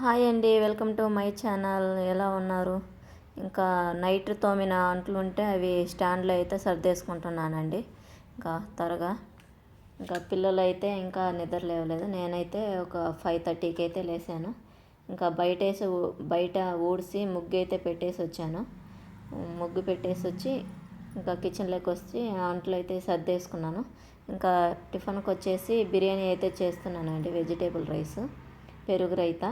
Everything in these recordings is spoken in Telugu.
హాయ్ అండి, వెల్కమ్ టు మై ఛానల్. ఎలా ఉన్నారు? ఇంకా నైట్ తోమిన అంట్లు ఉంటే అవి స్టాండ్లో అయితే సర్దేసుకుంటున్నానండి. ఇంకా త్వరగా ఇంకా పిల్లలు అయితే ఇంకా నిద్ర లేవలేదు. నేనైతే ఒక 5:30కి అయితే లేసాను. ఇంకా బయట ఊడ్చి ముగ్గు అయితే పెట్టేసి వచ్చాను. ముగ్గు పెట్టేసి వచ్చి ఇంకా కిచెన్లోకి వచ్చి అంట్లు అయితే సర్దేసుకున్నాను. ఇంకా టిఫిన్కి వచ్చేసి బిర్యానీ అయితే చేస్తున్నానండి. వెజిటేబుల్ రైస్, పెరుగు రైతా,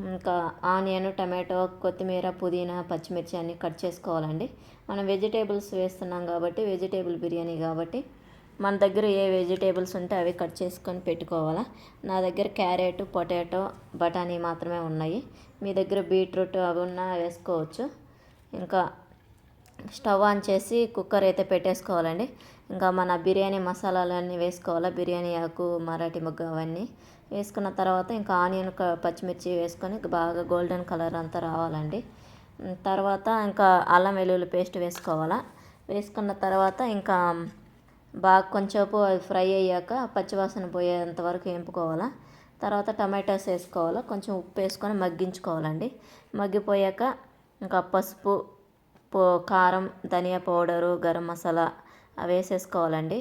ఇంకా ఆనియన్, టమాటో, కొత్తిమీర, పుదీనా, పచ్చిమిర్చి అన్నీ కట్ చేసుకోవాలండి. మనం వెజిటేబుల్స్ వేస్తున్నాం కాబట్టి, వెజిటేబుల్ బిర్యానీ కాబట్టి మన దగ్గర ఏ వెజిటేబుల్స్ ఉంటే అవి కట్ చేసుకొని పెట్టుకోవాలా. నా దగ్గర క్యారెట్, పొటాటో, బఠానీ మాత్రమే ఉన్నాయి. మీ దగ్గర బీట్రూట్ అవి ఉన్నా వేసుకోవచ్చు. ఇంకా స్టవ్ ఆన్ చేసి కుక్కర్ అయితే పెట్టేసుకోవాలండి. ఇంకా మన బిర్యానీ మసాలాలన్నీ వేసుకోవాలి. బిర్యానీ ఆకు, మరాఠీ మొగ్గ అవన్నీ వేసుకున్న తర్వాత ఇంకా ఆనియన్, పచ్చిమిర్చి వేసుకొని బాగా గోల్డెన్ కలర్ అంతా రావాలండి. తర్వాత ఇంకా అల్లం వెల్లుల్లి పేస్ట్ వేసుకోవాలా. వేసుకున్న తర్వాత ఇంకా బాగా కొంచెంసేపు అది ఫ్రై అయ్యాక పచ్చివాసన పోయేంత వరకు వేపుకోవాలా. తర్వాత టమాటాస్ వేసుకోవాలా. కొంచెం ఉప్పు వేసుకొని మగ్గించుకోవాలండి. మగ్గిపోయాక ఇంకా పసుపు, కారం, ధనియా పౌడరు, గరం మసాలా అవి వేసేసుకోవాలండి.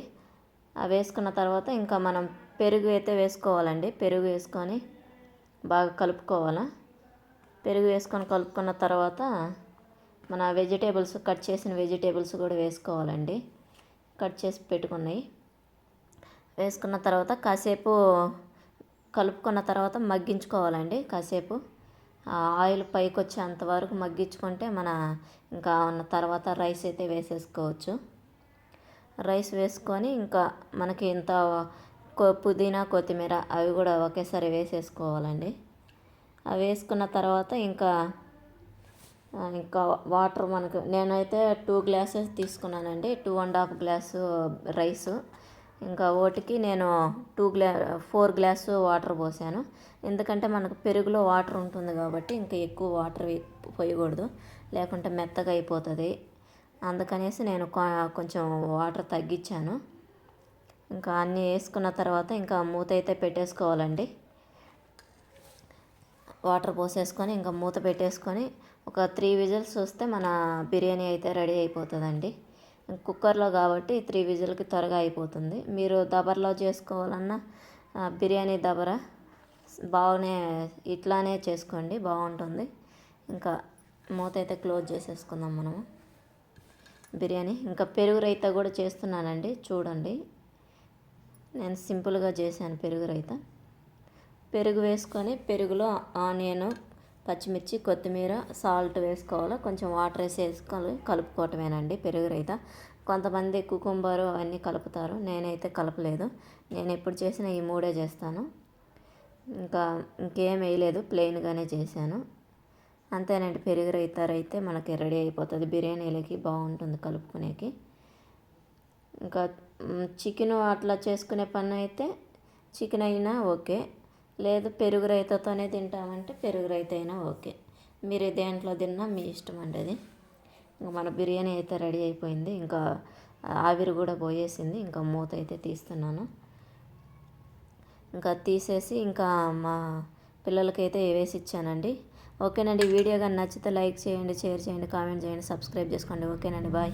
అవి వేసుకున్న తర్వాత ఇంకా మనం పెరుగు అయితే వేసుకోవాలండి. పెరుగు వేసుకొని బాగా కలుపుకోవాలా. పెరుగు వేసుకొని కలుపుకున్న తర్వాత మన వెజిటేబుల్స్, కట్ చేసిన వెజిటేబుల్స్ కూడా వేసుకోవాలండి. కట్ చేసి పెట్టుకున్నాయి వేసుకున్న తర్వాత కాసేపు కలుపుకున్న తర్వాత మగ్గించుకోవాలండి. కాసేపు ఆయిల్ పైకి వచ్చేంత వరకు మగ్గించుకుంటే మన ఇంకా తర్వాత రైస్ అయితే వేసేసుకోవచ్చు. రైస్ వేసుకొని ఇంకా మనకి ఇంత పుదీనా, కొత్తిమీర అవి కూడా ఒకేసారి వేసేసుకోవాలండి. అవి వేసుకున్న తర్వాత ఇంకా వాటర్ నేనైతే 2 గ్లాసెస్ తీసుకున్నానండి. 2.5 గ్లాసు రైసు. ఇంకా ఓటికి నేను 4 గ్లాసు వాటర్ పోసాను. ఎందుకంటే మనకు పెరుగులో వాటర్ ఉంటుంది కాబట్టి ఇంకా ఎక్కువ వాటర్ పోయకూడదు, లేకుంటే మెత్తగా అయిపోతుంది. అందుకనేసి నేను కొంచెం వాటర్ తగ్గించాను. ఇంకా అన్నీ వేసుకున్న తర్వాత ఇంకా మూత అయితే పెట్టేసుకోవాలండి. వాటర్ పోసేసుకొని ఇంకా మూత పెట్టేసుకొని ఒక 3 విజిల్స్ వస్తే మన బిర్యానీ అయితే రెడీ అయిపోతుందండి. కుక్కర్లో కాబట్టి 3 విజిల్కి త్వరగా అయిపోతుంది. మీరు దబర్లో చేసుకోవాలన్నా బిర్యానీ దబర ఇట్లానే చేసుకోండి, బాగుంటుంది. ఇంకా మూత అయితే క్లోజ్ చేసేసుకుందాం మనము. బిర్యానీ ఇంకా పెరుగు రైతా కూడా చేస్తున్నానండి. చూడండి, నేను సింపుల్గా చేశాను పెరుగు రైతా. పెరుగు వేసుకొని పెరుగులో ఆనియన్, పచ్చిమిర్చి, కొత్తిమీర, సాల్ట్ వేసుకోవాలి. కొంచెం వాటర్ వేసుకొని కలుపుకోవటమేనండి పెరుగు రైతా. కొంతమంది కుకుంబరు అవన్నీ కలుపుతారు, నేనైతే కలపలేదు. నేను ఎప్పుడు చేసినా ఈ 3 చేస్తాను. ఇంకేం వేయలేదు, ప్లెయిన్గానే చేశాను. అంతేనండి, పెరుగు రైతా అయితే మనకి రెడీ అయిపోతుంది. బిర్యానీలకి బాగుంటుంది కలుపుకునేకి. ఇంకా చికెన్ అట్లా చేసుకునే పని అయితే చికెన్ అయినా ఓకే, లేదు పెరుగు రైతాతోనే తింటామంటే పెరుగు రైతా అయినా ఓకే. మీరు దేంట్లో తిన్నా మీ ఇష్టం అండి అది. ఇంకా మన బిర్యానీ అయితే రెడీ అయిపోయింది. ఇంకా ఆవిరి కూడా పోయేసింది. ఇంకా మూత అయితే తీస్తున్నాను. ఇంకా తీసేసి ఇంకా మా పిల్లలకైతే వేసి ఇచ్చానండి. ఓకేనండి, వీడియో కానీ నచ్చితే లైక్ చేయండి, షేర్ చేయండి, కామెంట్ చేయండి, సబ్స్క్రైబ్ చేసుకోండి. ఓకేనండి, బాయ్.